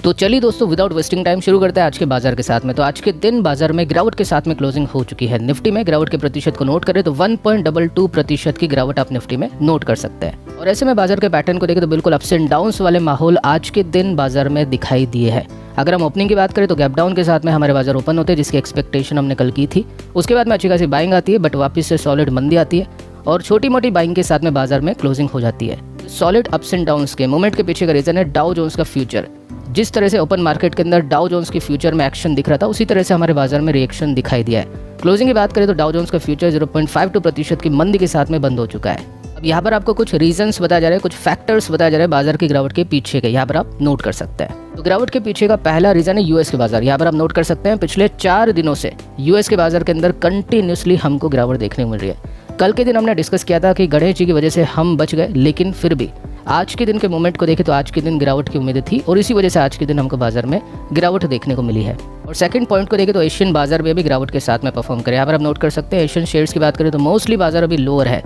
तो चलिए दोस्तों, विदाउट वेस्टिंग टाइम शुरू करते हैं आज के बाजार के साथ में। तो आज के दिन बाजार में गिरावट के साथ में क्लोजिंग हो चुकी है। निफ्टी में गिरावट के प्रतिशत को नोट करें तो 1.22% की गिरावट आप निफ्टी में नोट कर सकते हैं। और ऐसे में बाजार के पैटर्न को देखें तो बिल्कुल अप्स एंड डाउन्स वाले माहौल आज के दिन बाजार में दिखाई दिए हैं। अगर हम ओपनिंग की बात करें तो गैप डाउन के साथ में हमारे बाजार ओपन होते हैं, जिसकी एक्सपेक्टेशन हमने कल की थी। उसके बाद में अच्छी खासी बाइंग आती है, बट वापस से सॉलिड मंदी आती है और छोटी मोटी बाइंग के साथ में बाजार में क्लोजिंग हो जाती है। सॉलिड अप्स एंड डाउन्स के मोमेंट के पीछे का रीजन है डाउ जोन्स का फ्यूचर। जिस तरह से ओपन मार्केट के अंदर डाउ जोन्स की फ्यूचर में एक्शन दिख रहा था, उसी तरह से हमारे बाजार में रिएक्शन दिखाई दिया है। क्लोजिंग की बात करें तो डाउ जोन्स का फ्यूचर 0.52% की मंदी के साथ में बंद हो चुका है। अब यहाँ पर आपको कुछ रीजंस बताया जा रहा है, कुछ फैक्टर्स बताया जा रहा है बाजार की गिरावट के पीछे के, यहाँ पर आप नोट कर सकते हैं। तो गिरावट के पीछे का पहला रीजन है यूएस के बाजार। यहाँ पर आप नोट कर सकते हैं पिछले 4 दिनों से यूएस के बाजार के अंदर कंटिन्यूसली हमको गिरावट देखने को मिल रही है। कल के दिन हमने डिस्कस किया था कि गणेश जी की वजह से हम बच गए, लेकिन फिर भी आज के दिन के मोमेंट को देखें तो आज के दिन गिरावट की उम्मीदें थी और इसी वजह से आज के दिन हमको बाजार में गिरावट देखने को मिली है। और सेकंड पॉइंट को देखें तो एशियन बाजार भी अभी गिरावट के साथ में परफॉर्म करे। यहाँ पर आप नोट कर सकते हैं एशियन शेयर्स की बात करें तो मोस्टली बाजार अभी लोअर है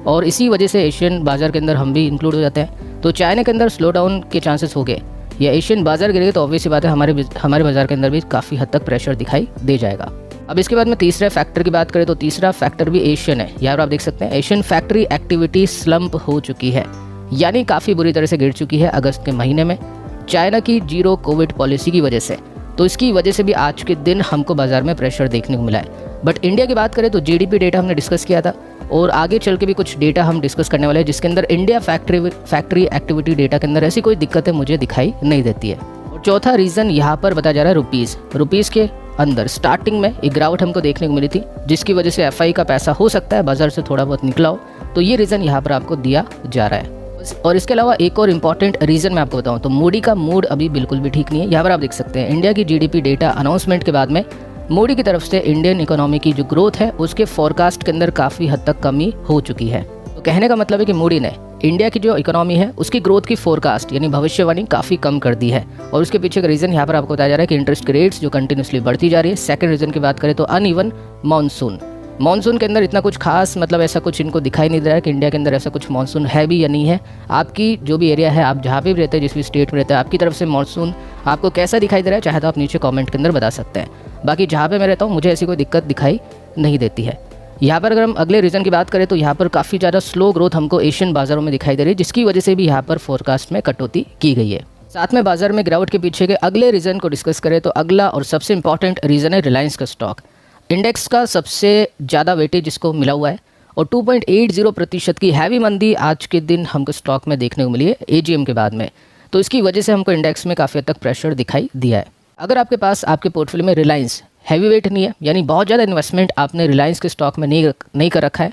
और इसी वजह से एशियन बाजार के अंदर हम भी इंक्लूड हो जाते हैं। तो चाइना के अंदर स्लो डाउन के चांसेस हो गए या एशियन बाजार गिरेगा तो ऑब्वियस बात है हमारे बाजार के अंदर भी काफ़ी हद तक प्रेशर दिखाई दे जाएगा। अब इसके बाद में तीसरे फैक्टर की बात करें तो तीसरा फैक्टर भी एशियन है। यहाँ पर आप देख सकते हैं एशियन फैक्ट्री एक्टिविटी स्लंप हो चुकी है, यानी काफ़ी बुरी तरह से गिर चुकी है अगस्त के महीने में चाइना की जीरो कोविड पॉलिसी की वजह से। तो इसकी वजह से भी आज के दिन हमको बाजार में प्रेशर देखने को मिला है। बट इंडिया की बात करें तो जीडीपी डेटा हमने डिस्कस किया था और आगे चल के भी कुछ डेटा हम डिस्कस करने वाले हैं, जिसके अंदर इंडिया फैक्ट्री एक्टिविटी डेटा के अंदर ऐसी कोई दिक्कतें मुझे दिखाई नहीं देती है। और चौथा रीज़न यहाँ पर बताया जा रहा है रुपीज़ के अंदर स्टार्टिंग में एक गिरावट हमको देखने को मिली थी, जिसकी वजह से एफआई का पैसा हो सकता है बाजार से थोड़ा बहुत निकला हो। तो ये रीज़न यहाँ पर आपको दिया जा रहा है। और इसके अलावा एक और इम्पॉर्टेंट रीज़न मैं आपको बताऊं तो मोदी का मूड अभी बिल्कुल भी ठीक नहीं है। यहाँ पर आप देख सकते हैं इंडिया की जीडीपी डेटा अनाउंसमेंट के बाद में मोदी की तरफ से इंडियन इकोनॉमी की जो ग्रोथ है उसके फोरकास्ट के अंदर काफ़ी हद तक कमी हो चुकी है। तो कहने का मतलब है कि मोदी ने इंडिया की जो इकोनॉमी है उसकी ग्रोथ की फोरकास्ट यानी भविष्यवाणी काफ़ी कम कर दी है। और उसके पीछे का रीज़न यहाँ पर आपको बताया जा रहा है कि इंटरेस्ट रेट्स जो कंटिन्यूसली बढ़ती जा रही है। सेकंड रीज़न की बात करें तो अनइवन मानसून के अंदर इतना कुछ खास मतलब ऐसा कुछ इनको दिखाई नहीं दे रहा है कि इंडिया के अंदर ऐसा कुछ मानसून है भी या नहीं है। आपकी जो भी एरिया है, आप जहाँ पे भी रहते हैं, जिस भी स्टेट में रहते हैं, आपकी तरफ से मानसून आपको कैसा दिखाई दे रहा है, चाहे तो आप नीचे कमेंट के अंदर बता सकते हैं। बाकी जहाँ पे मैं रहता हूँ मुझे ऐसी कोई दिक्कत दिखाई नहीं देती है। यहाँ पर अगर हम अगले रीज़न की बात करें तो यहाँ पर काफ़ी ज़्यादा स्लो ग्रोथ हमको एशियन बाज़ारों में दिखाई दे रही है, जिसकी वजह से भी यहाँ पर फोरकास्ट में कटौती की गई है। साथ में बाजार में गिरावट के पीछे के अगले रीज़न को डिस्कस करें तो अगला और सबसे इंपॉर्टेंट रीज़न है रिलायंस का स्टॉक। इंडेक्स का सबसे ज़्यादा वेटेज इसको मिला हुआ है और 2.80% की हैवी मंदी आज के दिन हमको स्टॉक में देखने को मिली है एजीएम के बाद में। तो इसकी वजह से हमको इंडेक्स में काफ़ी हद तक प्रेशर दिखाई दिया है। अगर आपके पास आपके पोर्टफोलियो में रिलायंस हैवी वेट नहीं है, यानी बहुत ज़्यादा इन्वेस्टमेंट आपने रिलायंस के स्टॉक में नहीं कर रखा है,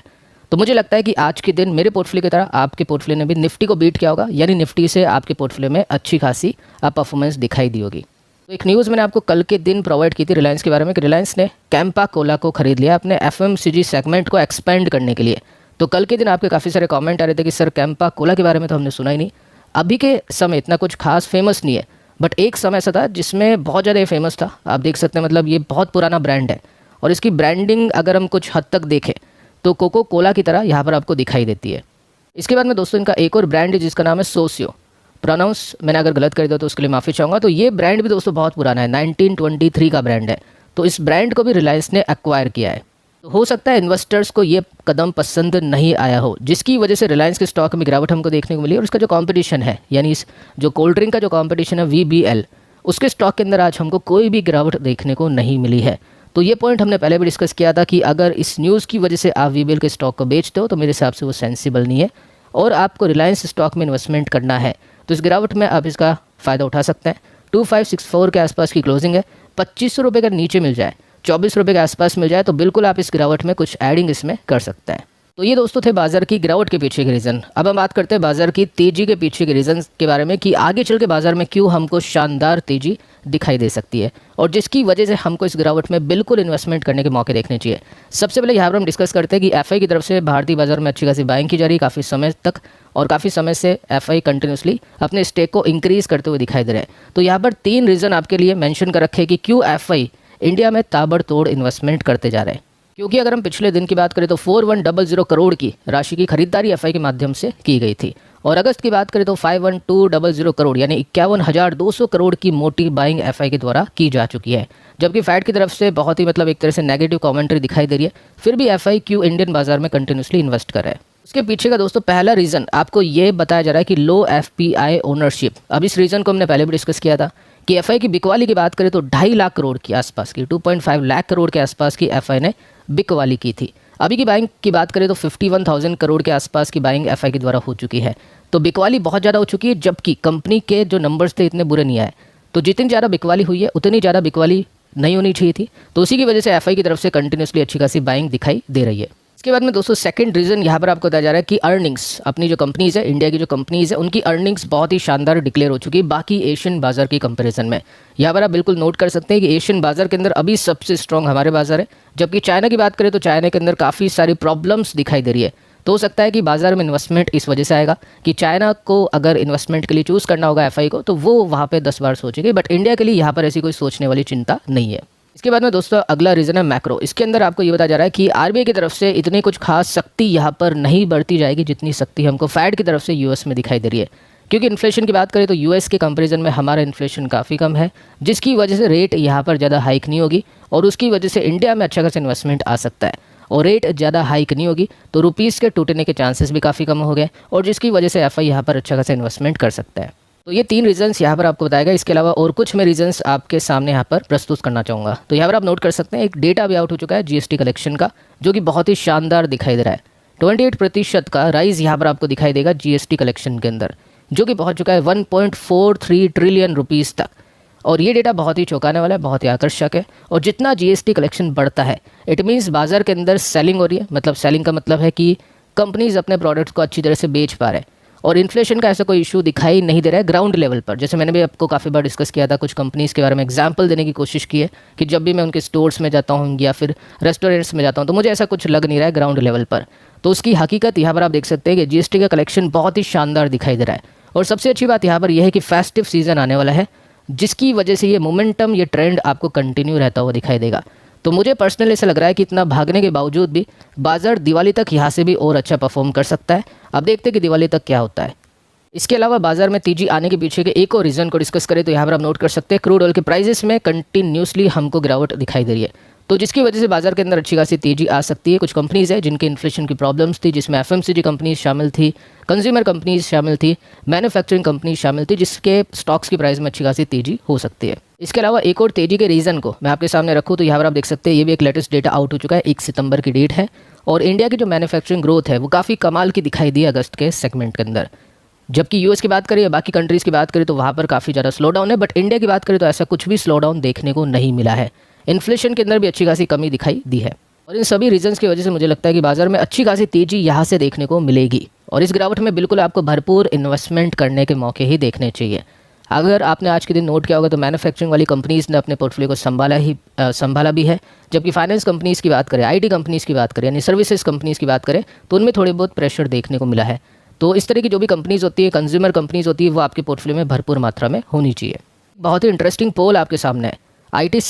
तो मुझे लगता है कि आज के दिन मेरे पोर्टफोलियो की तरह आपके पोर्टफोलियो ने भी निफ्टी को बीट किया होगा, यानी निफ्टी से आपके पोर्टफोलियो में अच्छी खासी परफॉर्मेंस दिखाई दी होगी। तो एक न्यूज़ मैंने आपको कल के दिन प्रोवाइड की थी रिलायंस के बारे में कि रिलायंस ने कैंपा कोला को खरीद लिया अपने एफएमसीजी सेगमेंट को एक्सपेंड करने के लिए। तो कल के दिन आपके काफ़ी सारे कमेंट आ रहे थे कि सर कैंपा कोला के बारे में तो हमने सुना ही नहीं। अभी के समय इतना कुछ खास फेमस नहीं है, बट एक समय ऐसा था जिसमें बहुत ज़्यादा फेमस था। आप देख सकते हैं, मतलब ये बहुत पुराना ब्रांड है और इसकी ब्रांडिंग अगर हम कुछ हद तक देखें तो कोको कोला की तरह यहाँ पर आपको दिखाई देती है। इसके बाद में दोस्तों इनका एक और ब्रांड है जिसका नाम है सोसियो। प्रोनाउंस मैंने अगर गलत कर दिया तो उसके लिए माफ़ी चाहूँगा। तो ये ब्रांड भी दोस्तों बहुत पुराना है, 1923 का ब्रांड है। तो इस ब्रांड को भी रिलायंस ने एक्वायर किया है। तो हो सकता है इन्वेस्टर्स को ये कदम पसंद नहीं आया हो, जिसकी वजह से रिलायंस के स्टॉक में गिरावट हमको देखने को मिली। और उसका जो कंपटीशन है, यानी इस जो कोल्ड ड्रिंक का जो कंपटीशन है VBL, उसके स्टॉक के अंदर आज हमको कोई भी गिरावट देखने को नहीं मिली है। तो ये पॉइंट हमने पहले भी डिस्कस किया था कि अगर इस न्यूज़ की वजह से आप VBL के स्टॉक को बेचते हो तो मेरे हिसाब से वो सेंसिबल नहीं है और आपको रिलायंस स्टॉक में इन्वेस्टमेंट करना है तो इस गिरावट में आप इसका फ़ायदा उठा सकते हैं। 2564 के आसपास की क्लोजिंग है। 2500 रुपये का नीचे मिल जाए, 24 रुपये के आसपास मिल जाए तो बिल्कुल आप इस गिरावट में कुछ एडिंग इसमें कर सकते हैं। तो ये दोस्तों थे बाजार की गिरावट के पीछे के रीज़न। अब हम बात करते हैं बाजार की तेज़ी के पीछे के रीज़न के बारे में कि आगे चल के बाजार में क्यों हमको शानदार तेज़ी दिखाई दे सकती है और जिसकी वजह से हमको इस गिरावट में बिल्कुल इन्वेस्टमेंट करने के मौके देखने चाहिए। सबसे पहले यहाँ पर हम डिस्कस करते हैं कि एफआई की तरफ से भारतीय बाजार में अच्छी खासी बाइंग की जा रही है काफ़ी समय तक और काफ़ी समय से एफआई कंटिन्यूसली अपने स्टेक को इंक्रीज़ करते हुए दिखाई दे रहे हैं। तो यहाँ पर 3 रीज़न आपके लिए मेंशन कर रखे हैं कि क्यों एफआई इंडिया में ताबड़तोड़ इन्वेस्टमेंट करते जा रहे हैं। क्योंकि अगर हम पिछले दिन की बात करें तो 4100 करोड़ की राशि की खरीदारी एफआई के माध्यम से की गई थी और अगस्त की बात करें तो 51200 करोड़ यानी 51,200 करोड़ की मोटी बाइंग एफआई के द्वारा की जा चुकी है। जबकि फैड की तरफ से बहुत ही एक तरह से नेगेटिव कमेंट्री दिखाई दे रही है, फिर भी एफआई क्यों इंडियन बाजार में कंटिन्यूसली इन्वेस्ट कर रहा है। उसके पीछे का दोस्तों पहला रीज़न आपको ये बताया जा रहा है कि लो एफपीआई ओनरशिप। अब इस रीज़न को हमने पहले भी डिस्कस किया था कि एफआई की बिकवाली की बात करें तो 2.5 लाख करोड़ के आसपास की 2.5 लाख करोड़ के आसपास की एफआई ने बिकवाली की थी। अभी की बाइंग की बात करें तो 51,000 करोड़ के आसपास की बाइंग एफआई के द्वारा हो चुकी है। तो बिकवाली बहुत ज़्यादा हो चुकी है, जबकि कंपनी के जो नंबर्स थे इतने बुरे नहीं आए। तो जितनी ज़्यादा बिकवाली हुई है उतनी ज़्यादा बिकवाली नहीं होनी चाहिए थी। तो उसी की वजह से एफआई की तरफ से कंटिन्यूसली अच्छी खासी बाइंग दिखाई दे रही है। इसके बाद में दोस्तों सेकंड रीज़न यहाँ पर आपको बताया जा रहा है कि अर्निंग्स, अपनी जो कंपनीज़ है, इंडिया की जो कंपनीज़ है, उनकी अर्निंग्स बहुत ही शानदार डिक्लेयर हो चुकी है बाकी एशियन बाजार की कंपैरिजन में। यहाँ पर आप बिल्कुल नोट कर सकते हैं कि एशियन बाजार के अंदर अभी सबसे स्ट्रॉन्ग हमारे बाजार है। जबकि चाइना की बात करें तो चाइना के अंदर काफ़ी सारी प्रॉब्लम्स दिखाई दे रही है। तो हो सकता है कि बाजार में इन्वेस्टमेंट इस वजह से आएगा कि चाइना को अगर इन्वेस्टमेंट के लिए चूज़ करना होगा एफआई को, तो वो वहाँ पे 10 बार सोचेगी। बट इंडिया के लिए यहाँ पर ऐसी कोई सोचने वाली चिंता नहीं है। इसके बाद में दोस्तों अगला रीज़न है मैक्रो। इसके अंदर आपको ये बताया जा रहा है कि आरबीआई की तरफ से इतनी कुछ खास सख्ती यहाँ पर नहीं बरती जाएगी जितनी सख्ती हमको फैड की तरफ से यूएस में दिखाई दे रही है। क्योंकि इन्फ्लेशन की बात करें तो यूएस के कंपैरिजन में हमारा इन्फ्लेशन काफ़ी कम है, जिसकी वजह से रेट यहाँ पर ज़्यादा हाइक नहीं होगी और उसकी वजह से इंडिया में अच्छा खासा इन्वेस्टमेंट आ सकता है। और रेट ज़्यादा हाइक नहीं होगी तो रुपीज़ के टूटने के चांसेस भी काफ़ी कम हो गए और जिसकी वजह से एफआई यहाँ पर अच्छा खासा इन्वेस्टमेंट कर सकता है। तो ये 3 रीजंस यहाँ पर आपको बताएगा। इसके अलावा और कुछ मैं रीजंस आपके सामने यहाँ पर प्रस्तुत करना चाहूँगा। तो यहाँ पर आप नोट कर सकते हैं एक डेटा भी आउट हो चुका है जीएसटी कलेक्शन का, जो कि बहुत ही शानदार दिखाई दे रहा है। 28% का राइज यहाँ पर आपको दिखाई देगा जीएसटी कलेक्शन के अंदर, जो कि पहुँच चुका है 1.43 ट्रिलियन रुपीज़ तक। और ये डेटा बहुत ही चौंकाने वाला है, बहुत ही आकर्षक है। और जितना जीएसटी कलेक्शन बढ़ता है इट मीन्स बाजार के अंदर सेलिंग हो रही है। मतलब सेलिंग का मतलब है कि कंपनीज अपने प्रोडक्ट्स को अच्छी तरह से बेच पा रहे हैं और इन्फ्लेशन का ऐसा कोई इशू दिखाई नहीं दे रहा है ग्राउंड लेवल पर। जैसे मैंने भी आपको काफ़ी बार डिस्कस किया था, कुछ कंपनीज़ के बारे में एग्जांपल देने की कोशिश की है कि जब भी मैं उनके स्टोर्स में जाता हूँ या फिर रेस्टोरेंट्स में जाता हूँ तो मुझे ऐसा कुछ लग नहीं रहा है ग्राउंड लेवल पर। तो उसकी हकीकत यहाँ पर आप देख सकते हैं कि जीएसटी का कलेक्शन बहुत ही शानदार दिखाई दे रहा है। और सबसे अच्छी बात यहाँ पर यह है कि फेस्टिव सीजन आने वाला है, जिसकी वजह से ये मोमेंटम, ये ट्रेंड आपको कंटिन्यू रहता हुआ दिखाई देगा। तो मुझे पर्सनली ऐसा लग रहा है कि इतना भागने के बावजूद भी बाजार दिवाली तक यहाँ से भी और अच्छा परफॉर्म कर सकता है। अब देखते हैं कि दिवाली तक क्या होता है। इसके अलावा बाजार में तेजी आने के पीछे के एक और रीज़न को डिस्कस करें तो यहाँ पर आप नोट कर सकते हैं क्रूड ऑयल के प्राइसेस में कंटिन्यूसली हमको गिरावट दिखाई दे रही है। तो जिसकी वजह से बाजार के अंदर अच्छी खासी तेजी आ सकती है। कुछ कंपनीज़ है जिनके इन्फ्लेशन की प्रॉब्लम्स थी, जिसमें एफएमसीजी कंपनीज शामिल थी, कंज्यूमर कंपनीज शामिल थी, मैन्युफैक्चरिंग कंपनीज शामिल थी, जिसके स्टॉक्स की प्राइस में अच्छी खासी तेजी हो सकती है। इसके अलावा एक और तेजी के रीज़न को मैं आपके सामने रखूँ तो यहाँ पर आप देख सकते हैं ये भी एक लेटेस्ट डेटा आउट हो चुका है, 1 सितंबर की डेट है। और इंडिया की जो मैन्युफैक्चरिंग ग्रोथ है वो काफ़ी कमाल की दिखाई दी अगस्त के सेगमेंट के अंदर। जबकि यूएस की बात करें या बाकी कंट्रीज़ की बात करें तो वहाँ पर काफ़ी ज़्यादा स्लो डाउन है, बट इंडिया की बात करें तो ऐसा कुछ भी स्लो डाउन देखने को नहीं मिला है। इन्फ्लेशन के अंदर भी अच्छी खासी कमी दिखाई दी है। और इन सभी रीजंस की वजह से मुझे लगता है कि बाजार में अच्छी खासी तेजी यहाँ से देखने को मिलेगी। और इस गिरावट में बिल्कुल आपको भरपूर इन्वेस्टमेंट करने के मौके ही देखने चाहिए। अगर आपने आज के दिन नोट किया होगा तो मैन्युफैक्चरिंग वाली कंपनीज़ ने अपने पोर्टफोलियो को संभाला भी है। जबकि फाइनेंस कंपनीज़ की बात करें, आईटी कंपनीज़ की बात करें, यानी सर्विसेज कंपनीज़ की बात करें तो उनमें थोड़े बहुत प्रेशर देखने को मिला है। तो इस तरह की जो भी कंपनीज़ होती है, कंज्यूमर कंपनीज़ होती है, वो आपके पोर्टफोलियो में भरपूर मात्रा में होनी चाहिए। बहुत ही इंटरेस्टिंग पोल आपके सामने है, आईटी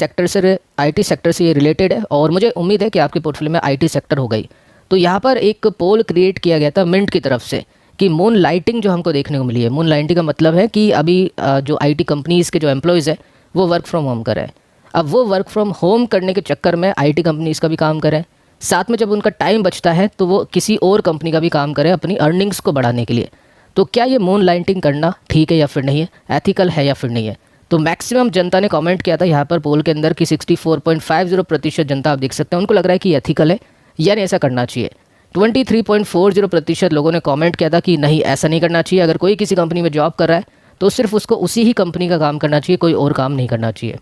सेक्टर से ये रिलेटेड है और मुझे उम्मीद है कि आपके पोर्टफोलियो में आईटी सेक्टर हो गई। तो यहाँ पर एक पोल क्रिएट किया गया था मिंट की तरफ से कि मून लाइटिंग जो हमको देखने को मिली है। मून लाइटिंग का मतलब है कि अभी जो आईटी कंपनीज़ के जो एम्प्लॉयज़ है वो वर्क फ्रॉम होम कर रहे हैं। अब वो वर्क फ्रॉम होम करने के चक्कर में आईटी कंपनीज़ का भी काम करें, साथ में जब उनका टाइम बचता है तो वो किसी और कंपनी का भी काम करें अपनी अर्निंग्स को बढ़ाने के लिए। तो क्या ये मून लाइटिंग करना ठीक है या फिर नहीं है, एथिकल है या फिर नहीं है? तो मैक्सिमम जनता ने कमेंट किया था यहाँ पर पोल के अंदर कि 64.50% जनता आप देख सकते हैं उनको लग रहा है कि एथिकल है यानी ऐसा करना चाहिए। 23.40% लोगों ने कमेंट किया था कि नहीं, ऐसा नहीं करना चाहिए। अगर कोई किसी कंपनी में जॉब कर रहा है तो सिर्फ उसको उसी ही कंपनी का काम करना चाहिए, कोई और काम नहीं करना चाहिए।